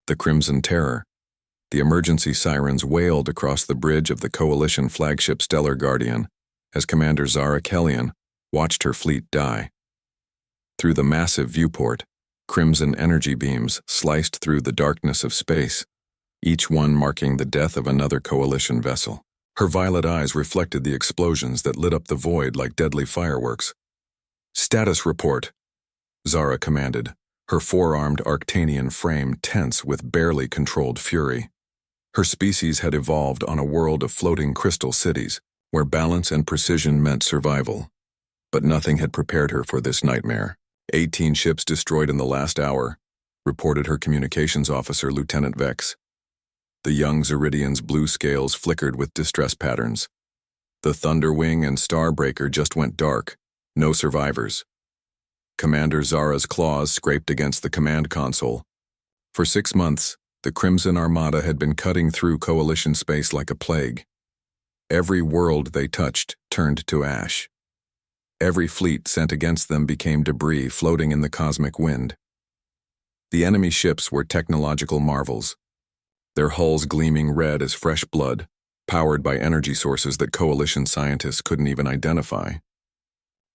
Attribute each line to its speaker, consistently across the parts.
Speaker 1: The Crimson Terror. The emergency sirens wailed across the bridge of the Coalition flagship Stellar Guardian as Commander Zara Kellion watched her fleet die. Through the massive viewport, crimson energy beams sliced through the darkness of space, each one marking the death of another Coalition vessel. Her violet eyes reflected the explosions that lit up the void like deadly fireworks. "Status report," Zara commanded, her four-armed Arctanian frame tense with barely controlled fury. Her species had evolved on a world of floating crystal cities, where balance and precision meant survival. But nothing had prepared her for this nightmare. 18 ships destroyed in the last hour, reported her communications officer, Lieutenant Vex. The young Zeridian's blue scales flickered with distress patterns. The Thunderwing and Starbreaker just went dark. No survivors. Commander Zara's claws scraped against the command console. For 6 months, the Crimson Armada had been cutting through Coalition space like a plague. Every world they touched turned to ash. Every fleet sent against them became debris floating in the cosmic wind. The enemy ships were technological marvels, their hulls gleaming red as fresh blood, powered by energy sources that Coalition scientists couldn't even identify.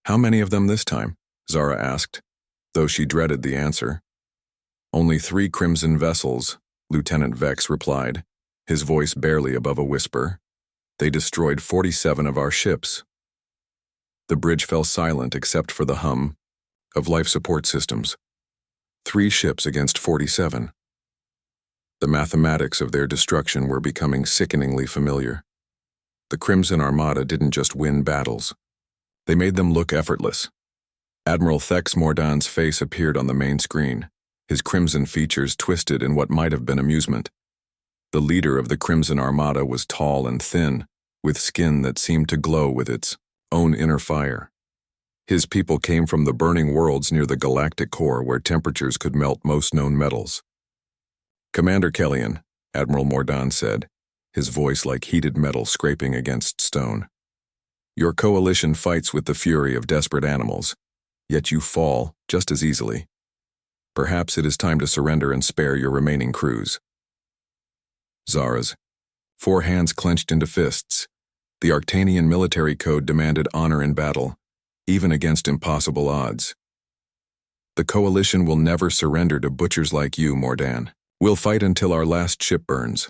Speaker 1: "How many of them this time?" Zara asked, though she dreaded the answer. "Only 3 Crimson vessels," Lieutenant Vex replied, his voice barely above a whisper. "They destroyed 47 of our ships." The bridge fell silent except for the hum of life support systems. 3 ships against 47. The mathematics of their destruction were becoming sickeningly familiar. The Crimson Armada didn't just win battles. They made them look effortless. Admiral Thex Mordan's face appeared on the main screen, his crimson features twisted in what might have been amusement. The leader of the Crimson Armada was tall and thin, with skin that seemed to glow with its own inner fire. His people came from the burning worlds near the galactic core where temperatures could melt most known metals. "Commander Kellion," Admiral Mordan said, his voice like heated metal scraping against stone. "Your Coalition fights with the fury of desperate animals, yet you fall just as easily. Perhaps it is time to surrender and spare your remaining crews." Zara's 4 hands clenched into fists. The Arctanian military code demanded honor in battle, even against impossible odds. "The Coalition will never surrender to butchers like you, Mordan. We'll fight until our last ship burns."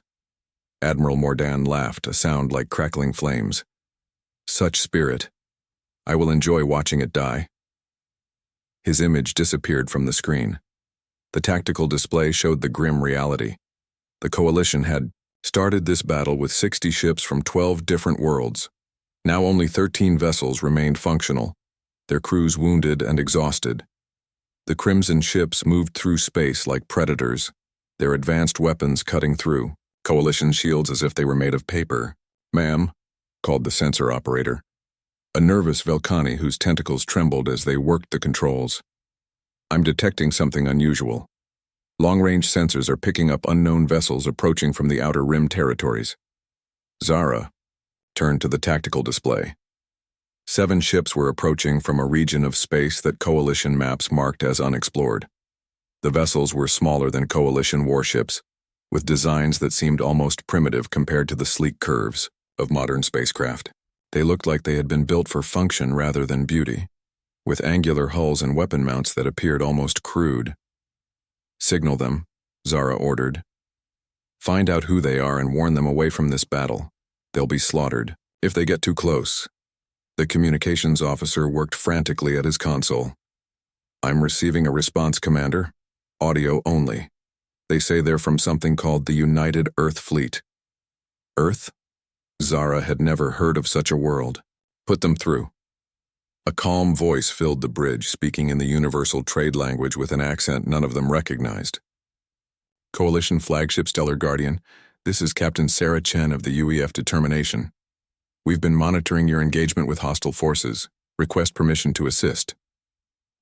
Speaker 1: Admiral Mordan laughed, a sound like crackling flames. "Such spirit. I will enjoy watching it die." His image disappeared from the screen. The tactical display showed the grim reality. The Coalition had started this battle with 60 ships from 12 different worlds. Now only 13 vessels remained functional, their crews wounded and exhausted. The Crimson ships moved through space like predators, their advanced weapons cutting through Coalition shields as if they were made of paper. "Ma'am," called the sensor operator, a nervous Velkhani whose tentacles trembled as they worked the controls. "I'm detecting something unusual. Long-range sensors are picking up unknown vessels approaching from the Outer Rim territories." Zara turned to the tactical display. 7 ships were approaching from a region of space that Coalition maps marked as unexplored. The vessels were smaller than Coalition warships, with designs that seemed almost primitive compared to the sleek curves of modern spacecraft. They looked like they had been built for function rather than beauty, with angular hulls and weapon mounts that appeared almost crude. "Signal them," Zara ordered. "Find out who they are and warn them away from this battle. They'll be slaughtered if they get too close." The communications officer worked frantically at his console. "I'm receiving a response, Commander. Audio only. They say they're from something called the United Earth Fleet." "Earth?" Zara had never heard of such a world. "Put them through." A calm voice filled the bridge, speaking in the universal trade language with an accent none of them recognized. "Coalition flagship Stellar Guardian, this is Captain Sarah Chen of the UEF Determination. We've been monitoring your engagement with hostile forces. Request permission to assist."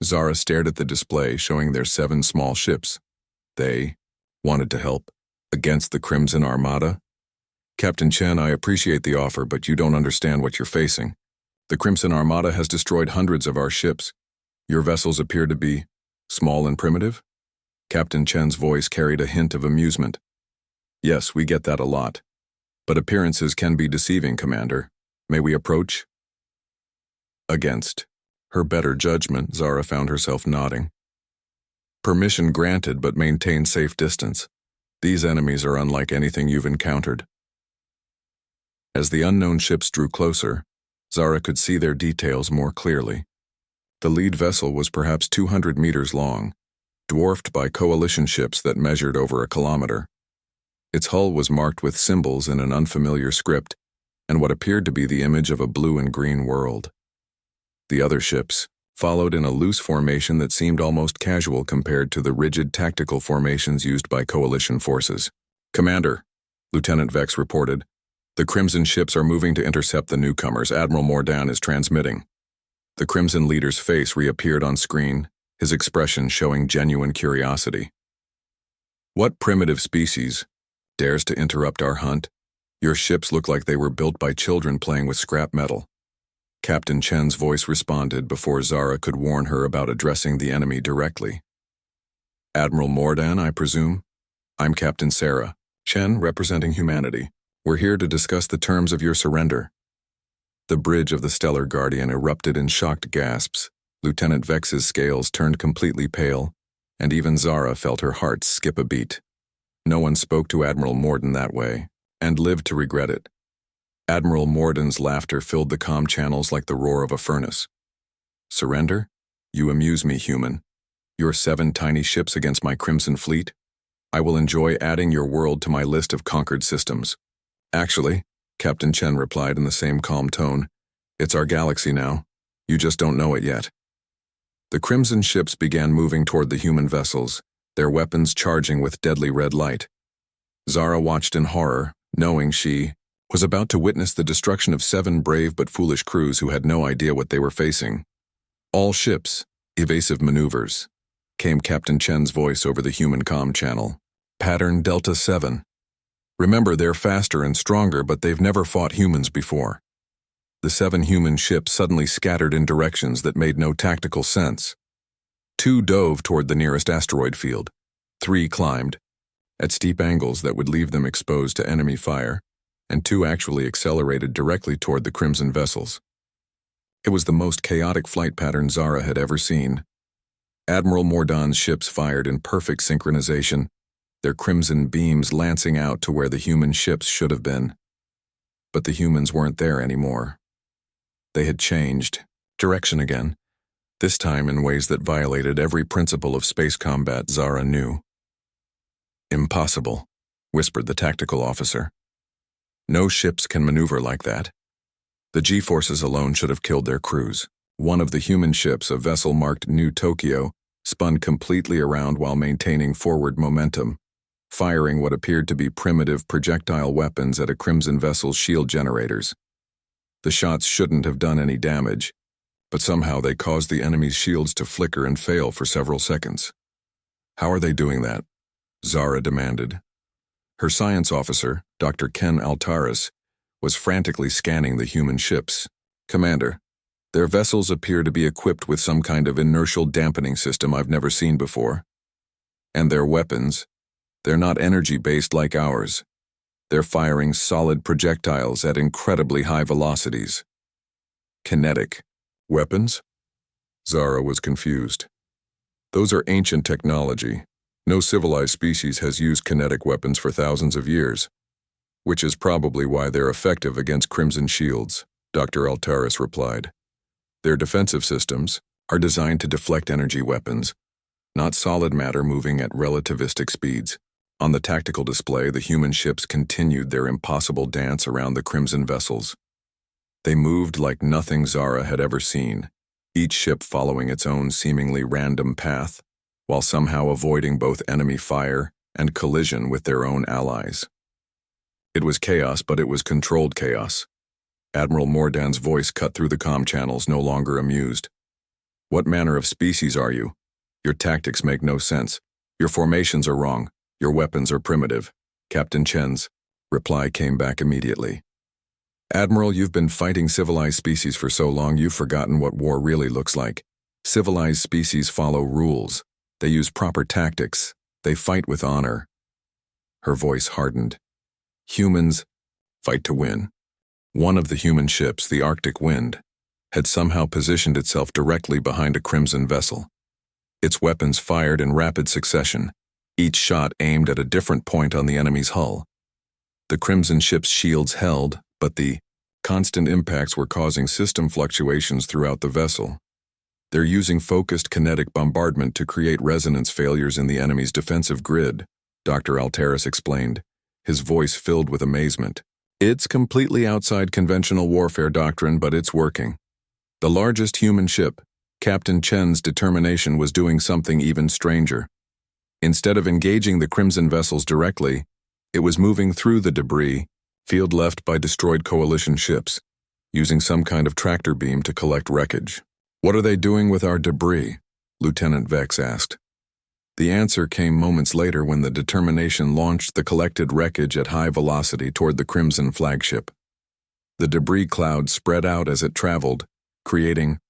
Speaker 1: Zara stared at the display showing their 7 small ships. They wanted to help against the Crimson Armada? "Captain Chen, I appreciate the offer, but you don't understand what you're facing. The Crimson Armada has destroyed hundreds of our ships. Your vessels appear to be small and primitive?" Captain Chen's voice carried a hint of amusement. Yes, we get that a lot. But appearances can be deceiving, Commander. May we approach? Against her better judgment, Zara found herself nodding. Permission granted, but maintain safe distance. These enemies are unlike anything you've encountered. As the unknown ships drew closer, Zara could see their details more clearly. The lead vessel was perhaps 200 meters long, dwarfed by coalition ships that measured over a kilometer. Its hull was marked with symbols in an unfamiliar script and what appeared to be the image of a blue and green world. The other ships followed in a loose formation that seemed almost casual compared to the rigid tactical formations used by coalition forces. Commander, Lieutenant Vex reported, the Crimson ships are moving to intercept the newcomers. Admiral Mordan is transmitting. The Crimson leader's face reappeared on screen, his expression showing genuine curiosity. What primitive species dares to interrupt our hunt? Your ships look like they were built by children playing with scrap metal. Captain Chen's voice responded before Zara could warn her about addressing the enemy directly. Admiral Mordan, I presume? I'm Captain Sarah. Chen, representing humanity. We're here to discuss the terms of your surrender. The bridge of the Stellar Guardian erupted in shocked gasps. Lieutenant Vex's scales turned completely pale, and even Zara felt her heart skip a beat. No one spoke to Admiral Mordan that way, and lived to regret it. Admiral Mordan's laughter filled the comm channels like the roar of a furnace. Surrender? You amuse me, human. Your 7 tiny ships against my Crimson fleet? I will enjoy adding your world to my list of conquered systems. Actually, Captain Chen replied in the same calm tone, it's our galaxy now. You just don't know it yet. The Crimson ships began moving toward the human vessels, their weapons charging with deadly red light. Zara watched in horror, knowing she was about to witness the destruction of 7 brave but foolish crews who had no idea what they were facing. All ships, evasive maneuvers, came Captain Chen's voice over the human comm channel. Pattern Delta 7. Remember, they're faster and stronger, but they've never fought humans before. The 7 human ships suddenly scattered in directions that made no tactical sense. 2 dove toward the nearest asteroid field. 3 climbed, at steep angles that would leave them exposed to enemy fire, and 2 actually accelerated directly toward the Crimson vessels. It was the most chaotic flight pattern Zara had ever seen. Admiral Mordan's ships fired in perfect synchronization, their crimson beams lancing out to where the human ships should have been. But the humans weren't there anymore. They had changed direction again, this time in ways that violated every principle of space combat Zara knew. Impossible, whispered the tactical officer. No ships can maneuver like that. The G-forces alone should have killed their crews. One of the human ships, a vessel marked New Tokyo, spun completely around while maintaining forward momentum, firing what appeared to be primitive projectile weapons at a Crimson vessel's shield generators. The shots shouldn't have done any damage, but somehow they caused the enemy's shields to flicker and fail for several seconds. How are they doing that? Zara demanded. Her science officer, Dr. Ken Altaris, was frantically scanning the human ships. Commander, their vessels appear to be equipped with some kind of inertial dampening system I've never seen before. And their weapons, they're not energy-based like ours. They're firing solid projectiles at incredibly high velocities. Kinetic weapons? Zara was confused. Those are ancient technology. No civilized species has used kinetic weapons for thousands of years, which is probably why they're effective against Crimson shields, Dr. Altaris replied. Their defensive systems are designed to deflect energy weapons, not solid matter moving at relativistic speeds. On the tactical display, the human ships continued their impossible dance around the Crimson vessels. They moved like nothing Zara had ever seen, each ship following its own seemingly random path, while somehow avoiding both enemy fire and collision with their own allies. It was chaos, but it was controlled chaos. Admiral Mordan's voice cut through the comm channels, no longer amused. What manner of species are you? Your tactics make no sense. Your formations are wrong. Your weapons are primitive. Captain Chen's reply came back immediately. Admiral, you've been fighting civilized species for so long you've forgotten what war really looks like. Civilized species follow rules. They use proper tactics, They fight with honor. Her voice hardened. Humans fight to win. One of the human ships, the Arctic Wind, had somehow positioned itself directly behind a Crimson vessel. Its weapons fired in rapid succession, each shot aimed at a different point on the enemy's hull. The Crimson ship's shields held, but the constant impacts were causing system fluctuations throughout the vessel. They're using focused kinetic bombardment to create resonance failures in the enemy's defensive grid, Dr. Alteris explained, his voice filled with amazement. It's completely outside conventional warfare doctrine, but it's working. The largest human ship, Captain Chen's determination was doing something even stranger. Instead of engaging the Crimson vessels directly, it was moving through the debris, field left by destroyed Coalition ships, using some kind of tractor beam to collect wreckage. "What are they doing with our debris?" Lieutenant Vex asked. The answer came moments later when the determination launched the collected wreckage at high velocity toward the Crimson flagship. The debris cloud spread out as it traveled, creating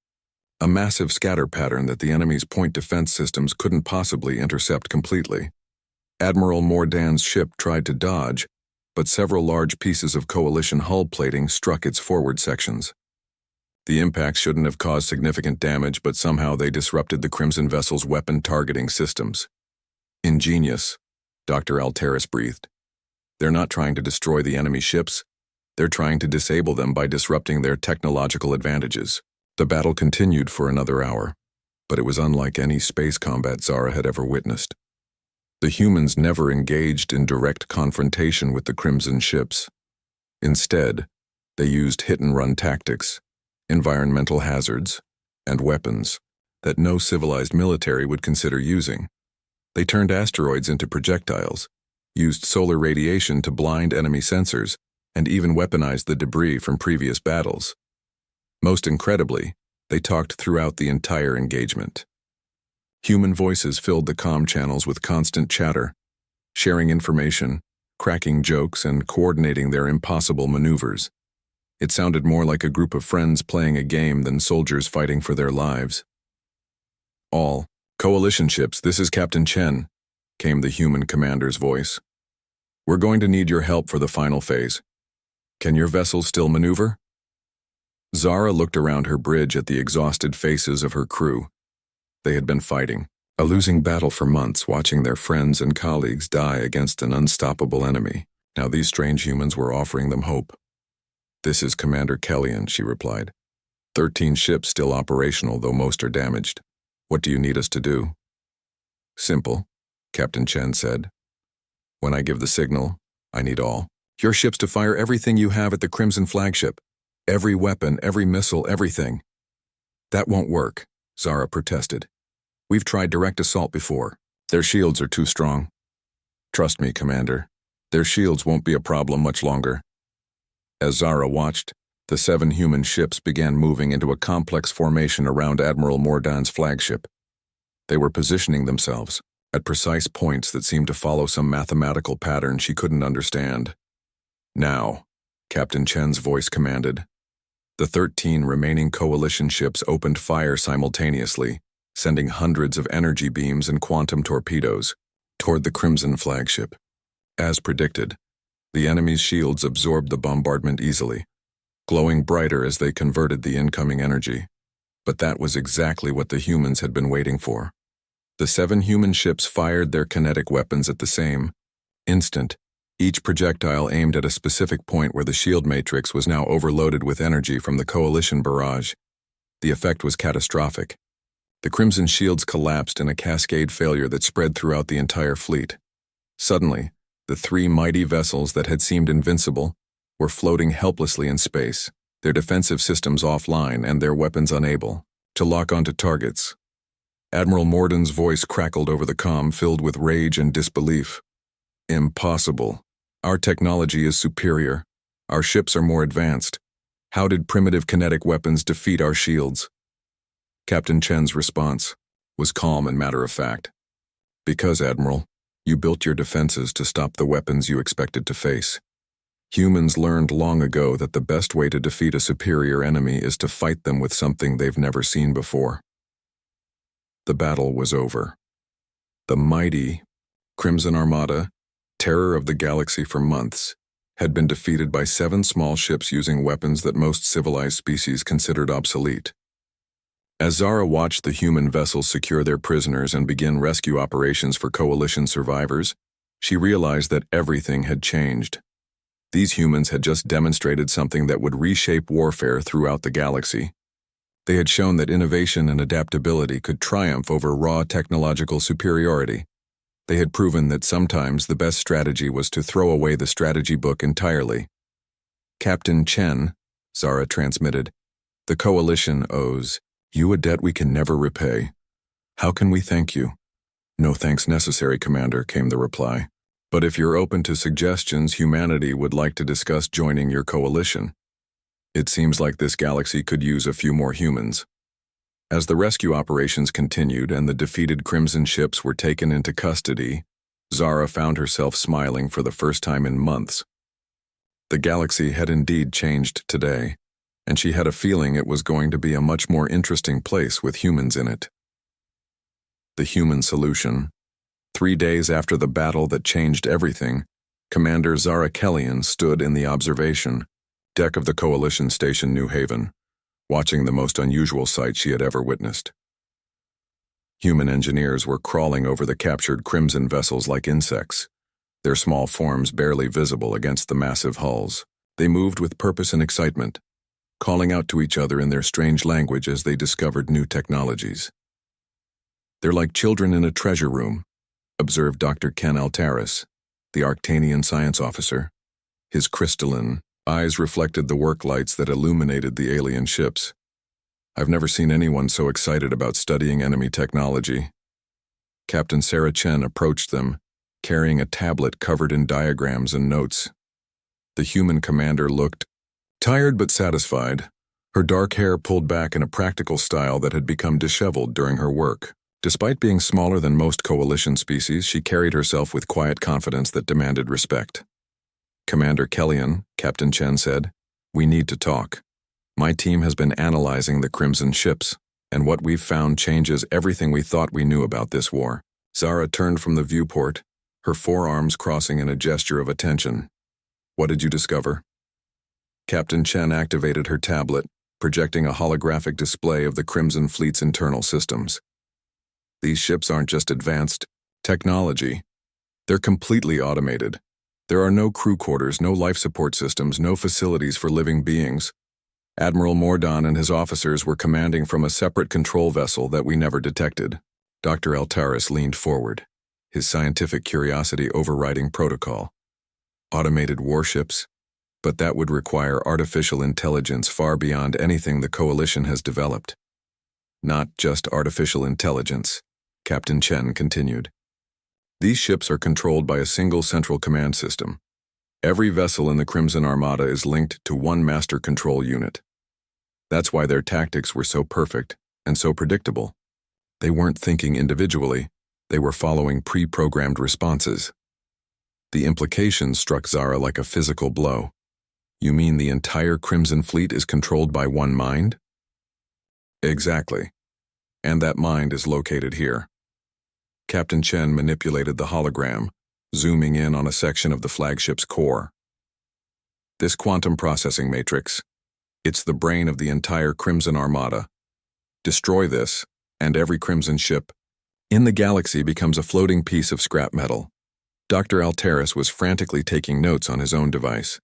Speaker 1: a massive scatter pattern that the enemy's point defense systems couldn't possibly intercept completely. Admiral Mordan's ship tried to dodge, but several large pieces of Coalition hull plating struck its forward sections. The impacts shouldn't have caused significant damage, but somehow they disrupted the Crimson vessel's weapon targeting systems. "Ingenious," Dr. Alteris breathed. "They're not trying to destroy the enemy ships. They're trying to disable them by disrupting their technological advantages." The battle continued for another hour, but it was unlike any space combat Zara had ever witnessed. The humans never engaged in direct confrontation with the Crimson ships. Instead, they used hit-and-run tactics, environmental hazards, and weapons that no civilized military would consider using. They turned asteroids into projectiles, used solar radiation to blind enemy sensors, and even weaponized the debris from previous battles. Most incredibly, they talked throughout the entire engagement. Human voices filled the comm channels with constant chatter, sharing information, cracking jokes, and coordinating their impossible maneuvers. It sounded more like a group of friends playing a game than soldiers fighting for their lives. "All Coalition ships, this is Captain Chen," came the human commander's voice. "We're going to need your help for the final phase. Can your vessel still maneuver?" Zara looked around her bridge at the exhausted faces of her crew. They had been fighting a losing battle for months, watching their friends and colleagues die against an unstoppable enemy. Now these strange humans were offering them hope. "This is Commander Kellyan," she replied. 13 ships still operational, though most are damaged. What do you need us to do?" "Simple," Captain Chen said. "When I give the signal, I need all your ships to fire everything you have at the Crimson flagship. Every weapon, every missile, everything." "That won't work," Zara protested. "We've tried direct assault before. Their shields are too strong." "Trust me, Commander. Their shields won't be a problem much longer." As Zara watched, the 7 human ships began moving into a complex formation around Admiral Mordan's flagship. They were positioning themselves at precise points that seemed to follow some mathematical pattern she couldn't understand. "Now," Captain Chen's voice commanded. The 13 remaining Coalition ships opened fire simultaneously, sending hundreds of energy beams and quantum torpedoes toward the Crimson flagship. As predicted, the enemy's shields absorbed the bombardment easily, glowing brighter as they converted the incoming energy. But that was exactly what the humans had been waiting for. The 7 human ships fired their kinetic weapons at the same instant, each projectile aimed at a specific point where the shield matrix was now overloaded with energy from the Coalition barrage. The effect was catastrophic. The Crimson shields collapsed in a cascade failure that spread throughout the entire fleet. Suddenly, the 3 mighty vessels that had seemed invincible were floating helplessly in space, their defensive systems offline and their weapons unable to lock onto targets. Admiral Mordan's voice crackled over the comm, filled with rage and disbelief. "Impossible. Our technology is superior. Our ships are more advanced. How did primitive kinetic weapons defeat our shields?" Captain Chen's response was calm and matter-of-fact. "Because, Admiral, you built your defenses to stop the weapons you expected to face. Humans learned long ago that the best way to defeat a superior enemy is to fight them with something they've never seen before." The battle was over. The mighty, Crimson Armada, terror of the galaxy for months, had been defeated by 7 small ships using weapons that most civilized species considered obsolete. As Zara watched the human vessels secure their prisoners and begin rescue operations for Coalition survivors, she realized that everything had changed. These humans had just demonstrated something that would reshape warfare throughout the galaxy. They had shown that innovation and adaptability could triumph over raw technological superiority. They had proven that sometimes the best strategy was to throw away the strategy book entirely. Captain Chen, Zara transmitted, the Coalition owes you a debt we can never repay. How can we thank you? No thanks necessary, Commander, came the reply. But if you're open to suggestions, humanity would like to discuss joining your coalition. It seems like this galaxy could use a few more humans. As the rescue operations continued and the defeated Crimson ships were taken into custody, Zara found herself smiling for the first time in months. The galaxy had indeed changed today, and she had a feeling it was going to be a much more interesting place with humans in it. The human solution. 3 days after the battle that changed everything, Commander Zara Kellian stood in the observation deck of the Coalition Station New Haven, watching the most unusual sight she had ever witnessed. Human engineers were crawling over the captured Crimson vessels like insects, their small forms barely visible against the massive hulls. They moved with purpose and excitement, calling out to each other in their strange language as they discovered new technologies. They're like children in a treasure room, observed Dr. Ken Altaris, the Arctanian science officer. His crystalline eyes reflected the work lights that illuminated the alien ships. I've never seen anyone so excited about studying enemy technology. Captain Sarah Chen approached them, carrying a tablet covered in diagrams and notes. The human commander looked tired but satisfied, her dark hair pulled back in a practical style that had become disheveled during her work. Despite being smaller than most Coalition species, she carried herself with quiet confidence that demanded respect. Commander Kellian, Captain Chen said, we need to talk. My team has been analyzing the Crimson ships, and what we've found changes everything we thought we knew about this war. Zara turned from the viewport, her forearms crossing in a gesture of attention. What did you discover? Captain Chen activated her tablet, projecting a holographic display of the Crimson Fleet's internal systems. These ships aren't just advanced technology. They're completely automated. There are no crew quarters, no life support systems, no facilities for living beings. Admiral Mordon and his officers were commanding from a separate control vessel that we never detected. Dr. Altaris leaned forward, his scientific curiosity overriding protocol. Automated warships? But that would require artificial intelligence far beyond anything the Coalition has developed. Not just artificial intelligence, Captain Chen continued. These ships are controlled by a single central command system. Every vessel in the Crimson Armada is linked to one master control unit. That's why their tactics were so perfect and so predictable. They weren't thinking individually, they were following pre-programmed responses. The implication struck Zara like a physical blow. You mean the entire Crimson Fleet is controlled by one mind? Exactly. And that mind is located here. Captain Chen manipulated the hologram, zooming in on a section of the flagship's core. This quantum processing matrix, it's the brain of the entire Crimson Armada. Destroy this, and every Crimson ship in the galaxy becomes a floating piece of scrap metal. Dr. Altaris was frantically taking notes on his own device.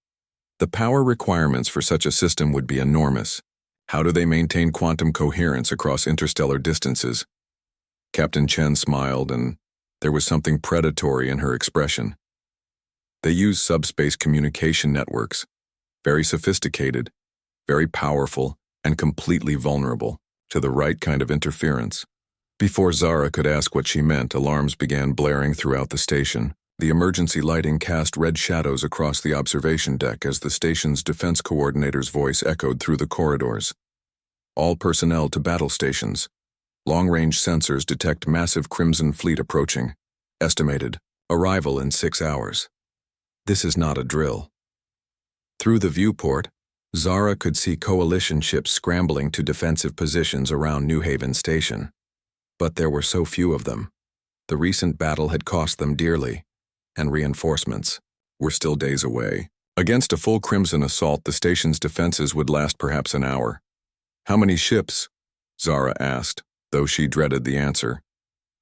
Speaker 1: The power requirements for such a system would be enormous. How do they maintain quantum coherence across interstellar distances? Captain Chen smiled, and there was something predatory in her expression. They use subspace communication networks, very sophisticated, very powerful, and completely vulnerable to the right kind of interference. Before Zara could ask what she meant, alarms began blaring throughout the station. The emergency lighting cast red shadows across the observation deck as the station's defense coordinator's voice echoed through the corridors. All personnel to battle stations. Long-range sensors detect massive Crimson Fleet approaching. Estimated arrival in 6 hours. This is not a drill. Through the viewport, Zara could see Coalition ships scrambling to defensive positions around New Haven Station. But there were so few of them. The recent battle had cost them dearly, and reinforcements were still days away. Against a full Crimson assault, the station's defenses would last perhaps an hour. "How many ships?" Zara asked, though she dreaded the answer.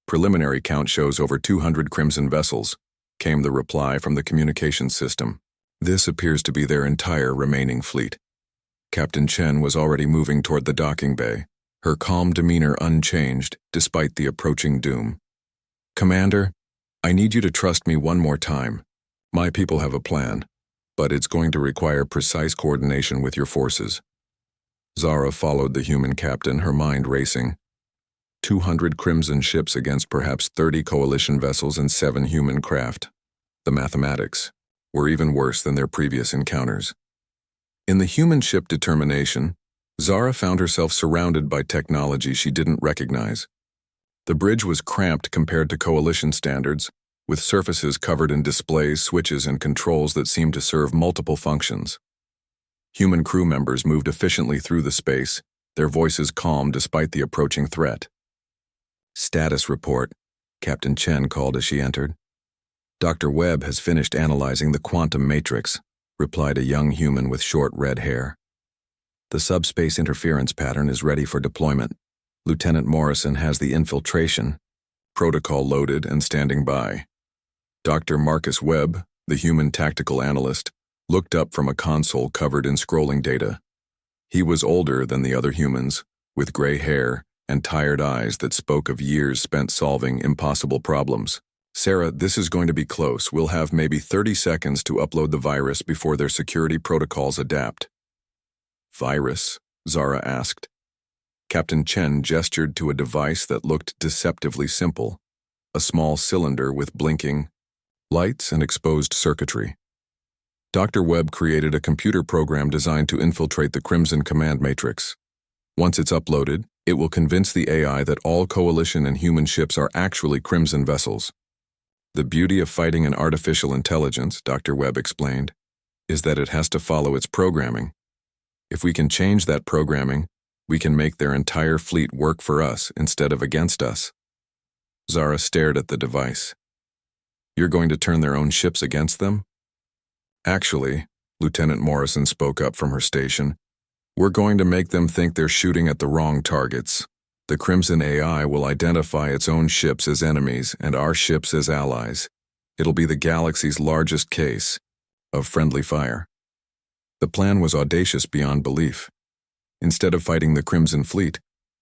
Speaker 1: "Preliminary count shows over 200 Crimson vessels," came the reply from the communications system. "This appears to be their entire remaining fleet." Captain Chen was already moving toward the docking bay, her calm demeanor unchanged despite the approaching doom. "Commander, I need you to trust me one more time. My people have a plan, but it's going to require precise coordination with your forces." Zara followed the human captain, her mind racing. 200 Crimson ships against perhaps 30 coalition vessels and 7 human craft. The mathematics were even worse than their previous encounters. In the human ship determination, Zara found herself surrounded by technology she didn't recognize. The bridge was cramped compared to coalition standards, with surfaces covered in displays, switches, and controls that seemed to serve multiple functions. Human crew members moved efficiently through the space, their voices calm despite the approaching threat. "Status report," Captain Chen called as she entered. "Dr. Webb has finished analyzing the quantum matrix," replied a young human with short red hair. "The subspace interference pattern is ready for deployment. Lieutenant Morrison has the infiltration protocol loaded and standing by." Dr. Marcus Webb, the human tactical analyst, looked up from a console covered in scrolling data. He was older than the other humans, with gray hair and tired eyes that spoke of years spent solving impossible problems. "Sarah, this is going to be close. We'll have maybe 30 seconds to upload the virus before their security protocols adapt." "Virus?" Zara asked. Captain Chen gestured to a device that looked deceptively simple, a small cylinder with blinking lights and exposed circuitry. Dr. Webb created a computer program designed to infiltrate the Crimson command matrix. Once it's uploaded, it will convince the AI that all coalition and human ships are actually Crimson vessels. "The beauty of fighting an artificial intelligence," Dr. Webb explained, "is that it has to follow its programming. If we can change that programming, we can make their entire fleet work for us instead of against us." Zara stared at the device. "You're going to turn their own ships against them?" "Actually," Lieutenant Morrison spoke up from her station, "we're going to make them think they're shooting at the wrong targets. The Crimson AI will identify its own ships as enemies and our ships as allies. It'll be the galaxy's largest case of friendly fire." The plan was audacious beyond belief. Instead of fighting the Crimson fleet,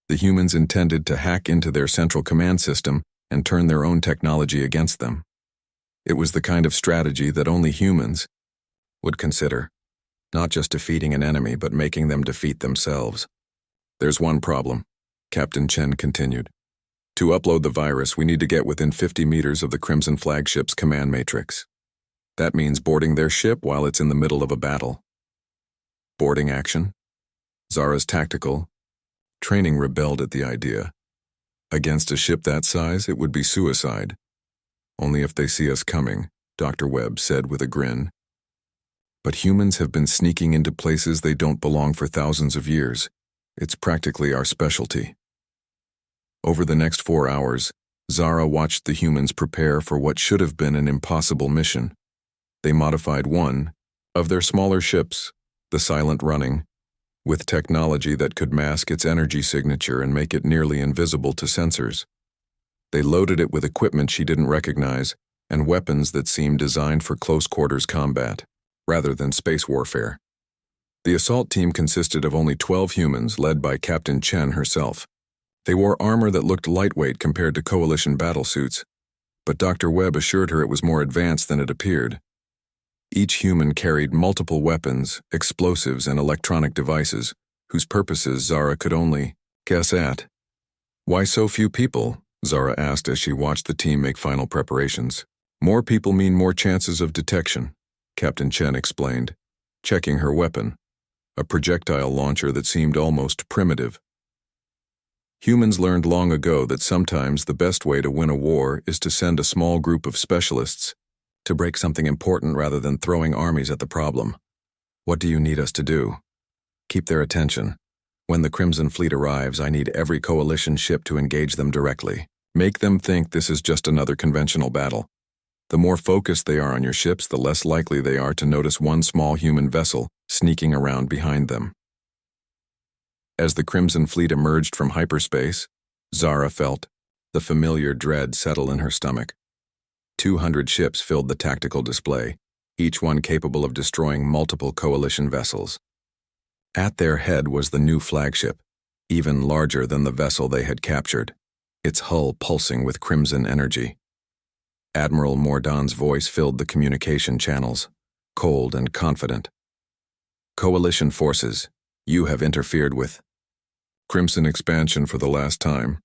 Speaker 1: the humans intended to hack into their central command system and turn their own technology against them. It was the kind of strategy that only humans would consider, not just defeating an enemy but making them defeat themselves. "There's one problem," Captain Chen continued. "To upload the virus, we need to get within 50 meters of the Crimson flagship's command matrix. That means boarding their ship while it's in the middle of a battle." "Boarding action?" Zara's tactical training rebelled at the idea. "Against a ship that size, it would be suicide." "Only if they see us coming," Dr. Webb said with a grin. "But humans have been sneaking into places they don't belong for thousands of years. It's practically our specialty." Over the next 4 hours, Zara watched the humans prepare for what should have been an impossible mission. They modified one of their smaller ships, the Silent Running, with technology that could mask its energy signature and make it nearly invisible to sensors. They loaded it with equipment she didn't recognize and weapons that seemed designed for close-quarters combat, rather than space warfare. The assault team consisted of only 12 humans led by Captain Chen herself. They wore armor that looked lightweight compared to coalition battlesuits, but Dr. Webb assured her it was more advanced than it appeared. Each human carried multiple weapons, explosives, and electronic devices, whose purposes Zara could only guess at. "Why so few people?" Zara asked as she watched the team make final preparations. "More people mean more chances of detection," Captain Chen explained, checking her weapon, a projectile launcher that seemed almost primitive. Humans learned long ago that sometimes the best way to win a war is to send a small group of specialists to break something important rather than throwing armies at the problem. "What do you need us to do?" "Keep their attention. When the Crimson Fleet arrives, I need every coalition ship to engage them directly. Make them think this is just another conventional battle. The more focused they are on your ships, the less likely they are to notice one small human vessel sneaking around behind them. As the Crimson Fleet emerged from hyperspace, Zara felt the familiar dread settle in her stomach. 200 ships filled the tactical display, each one capable of destroying multiple coalition vessels. At their head was the new flagship, even larger than the vessel they had captured, its hull pulsing with crimson energy. Admiral Mordaunt's voice filled the communication channels, cold and confident. "Coalition forces, you have interfered with Crimson expansion for the last time.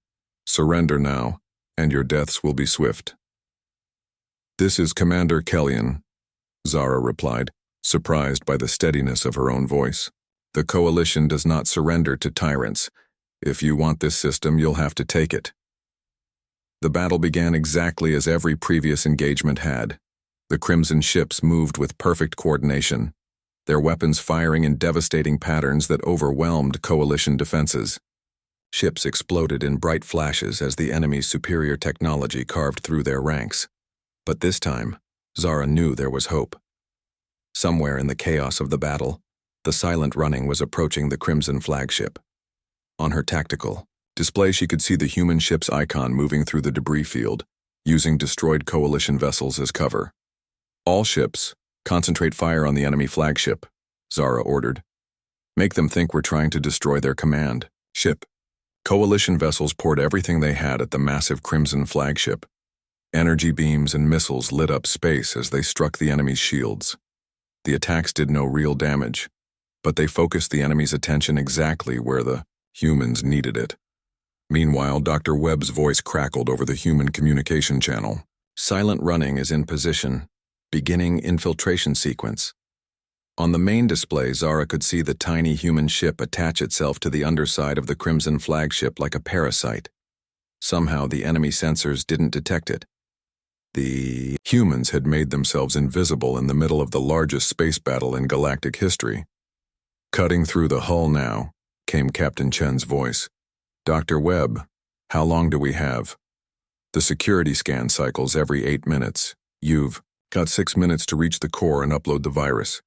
Speaker 1: Surrender now, and your deaths will be swift." "This is Commander Kellyan," Zara replied, surprised by the steadiness of her own voice. "The Coalition does not surrender to tyrants. If you want this system, you'll have to take it." The battle began exactly as every previous engagement had. The Crimson ships moved with perfect coordination, their weapons firing in devastating patterns that overwhelmed Coalition defenses. Ships exploded in bright flashes as the enemy's superior technology carved through their ranks. But this time, Zara knew there was hope. Somewhere in the chaos of the battle, the silent running was approaching the Crimson flagship. On her tactical display, she could see the human ship's icon moving through the debris field, using destroyed Coalition vessels as cover. "All ships, concentrate fire on the enemy flagship," Zara ordered. "Make them think we're trying to destroy their command ship." Coalition vessels poured everything they had at the massive Crimson flagship. Energy beams and missiles lit up space as they struck the enemy's shields. The attacks did no real damage, but they focused the enemy's attention exactly where the humans needed it. Meanwhile, Dr. Webb's voice crackled over the human communication channel. "Silent running is in position, beginning infiltration sequence." On the main display, Zara could see the tiny human ship attach itself to the underside of the Crimson flagship like a parasite. Somehow, the enemy sensors didn't detect it. The humans had made themselves invisible in the middle of the largest space battle in galactic history. "Cutting through the hull now," came Captain Chen's voice. "Dr. Webb, how long do we have?" "The security scan cycles every 8 minutes. You've got 6 minutes to reach the core and upload the virus."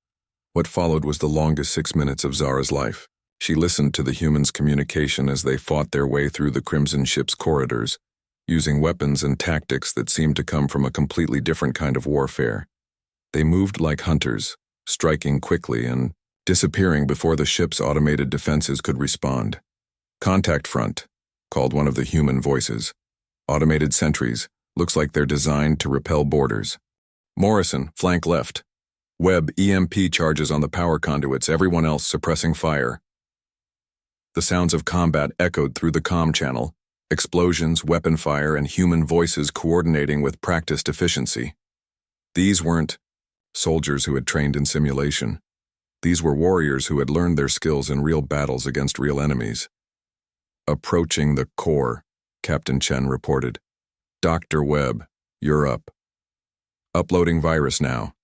Speaker 1: What followed was the longest 6 minutes of Zara's life. She listened to the humans' communication as they fought their way through the Crimson ship's corridors, using weapons and tactics that seemed to come from a completely different kind of warfare. They moved like hunters, striking quickly and disappearing before the ship's automated defenses could respond. "Contact front," called one of the human voices. "Automated sentries. Looks like they're designed to repel boarders." "Morrison, flank left. Webb, EMP charges on the power conduits, everyone else suppressing fire." The sounds of combat echoed through the comm channel, explosions, weapon fire, and human voices coordinating with practiced efficiency. These weren't soldiers who had trained in simulation. These were warriors who had learned their skills in real battles against real enemies. "Approaching the core," Captain Chen reported. "Dr. Webb, you're up. Uploading virus now.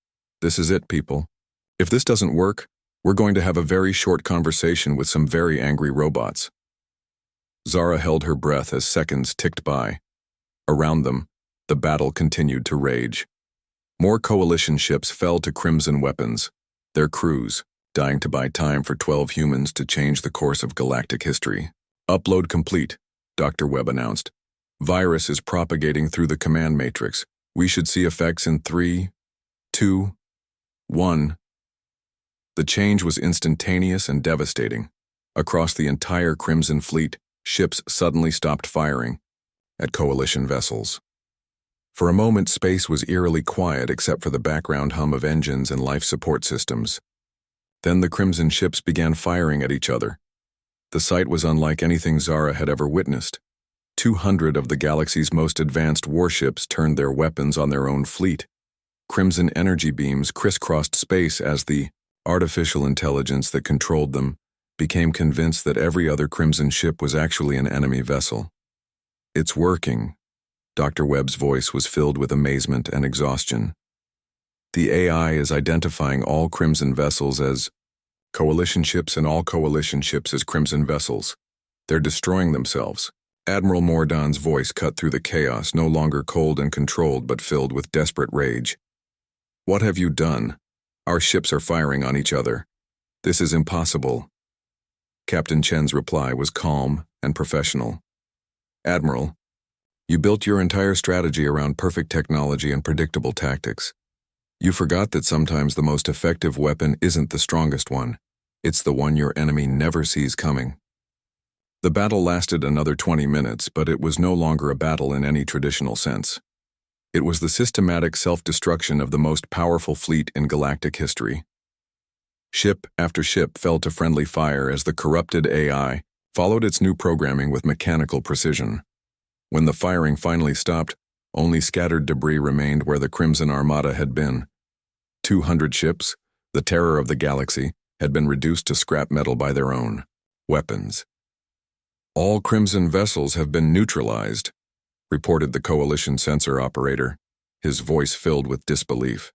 Speaker 1: This is it, people. If this doesn't work, we're going to have a very short conversation with some very angry robots." Zara held her breath as seconds ticked by. Around them, the battle continued to rage. More Coalition ships fell to Crimson weapons, their crews dying to buy time for 12 humans to change the course of galactic history. "Upload complete," Dr. Webb announced. "Virus is propagating through the command matrix. We should see effects in 3, 2, 1. The change was instantaneous and devastating. Across the entire Crimson fleet, ships suddenly stopped firing at Coalition vessels. For a moment, space was eerily quiet except for the background hum of engines and life support systems. Then the Crimson ships began firing at each other. The sight was unlike anything Zara had ever witnessed. 200 of the galaxy's most advanced warships turned their weapons on their own fleet. Crimson energy beams crisscrossed space as the artificial intelligence that controlled them became convinced that every other Crimson ship was actually an enemy vessel. "It's working." Dr. Webb's voice was filled with amazement and exhaustion. "The AI is identifying all Crimson vessels as Coalition ships and all Coalition ships as Crimson vessels. They're destroying themselves, Admiral Mordan's voice cut through the chaos, no longer cold and controlled but filled with desperate rage. "What have you done? Our ships are firing on each other. This is impossible." Captain Chen's reply was calm and professional. "Admiral, you built your entire strategy around perfect technology and predictable tactics. You forgot that sometimes the most effective weapon isn't the strongest one. It's the one your enemy never sees coming." The battle lasted another 20 minutes, but it was no longer a battle in any traditional sense. It was the systematic self-destruction of the most powerful fleet in galactic history. Ship after ship fell to friendly fire as the corrupted AI followed its new programming with mechanical precision. When the firing finally stopped, only scattered debris remained where the Crimson Armada had been. 200 ships, the terror of the galaxy, had been reduced to scrap metal by their own weapons. "All Crimson vessels have been neutralized," reported the Coalition sensor operator, his voice filled with disbelief.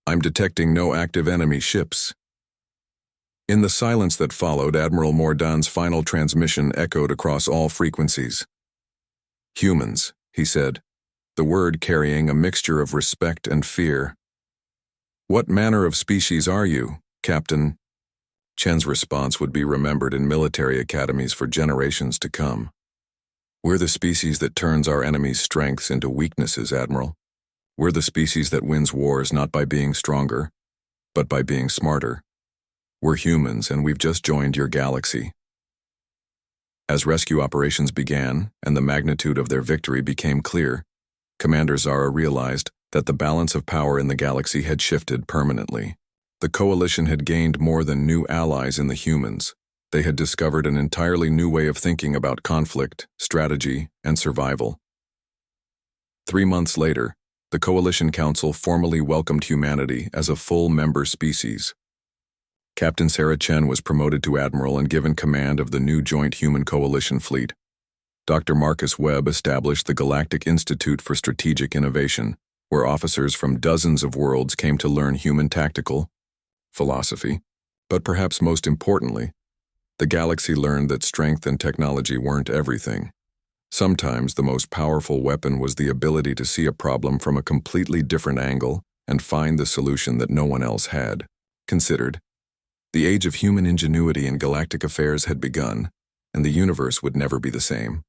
Speaker 1: "I'm detecting no active enemy ships." In the silence that followed, Admiral Mordan's final transmission echoed across all frequencies. "Humans," he said, the word carrying a mixture of respect and fear. "What manner of species are you, Captain?" Chen's response would be remembered in military academies for generations to come. "We're the species that turns our enemies' strengths into weaknesses, Admiral. We're the species that wins wars not by being stronger, but by being smarter. We're humans, and we've just joined your galaxy." As rescue operations began and the magnitude of their victory became clear, Commander Zara realized that the balance of power in the galaxy had shifted permanently. The Coalition had gained more than new allies in the humans. They had discovered an entirely new way of thinking about conflict, strategy, and survival. 3 months later, the Coalition Council formally welcomed humanity as a full member species. Captain Sarah Chen was promoted to Admiral and given command of the new Joint Human Coalition Fleet. Dr. Marcus Webb established the Galactic Institute for Strategic Innovation, where officers from dozens of worlds came to learn human tactical philosophy, but perhaps most importantly, the galaxy learned that strength and technology weren't everything. Sometimes the most powerful weapon was the ability to see a problem from a completely different angle and find the solution that no one else had considered. The age of human ingenuity in galactic affairs had begun, and the universe would never be the same.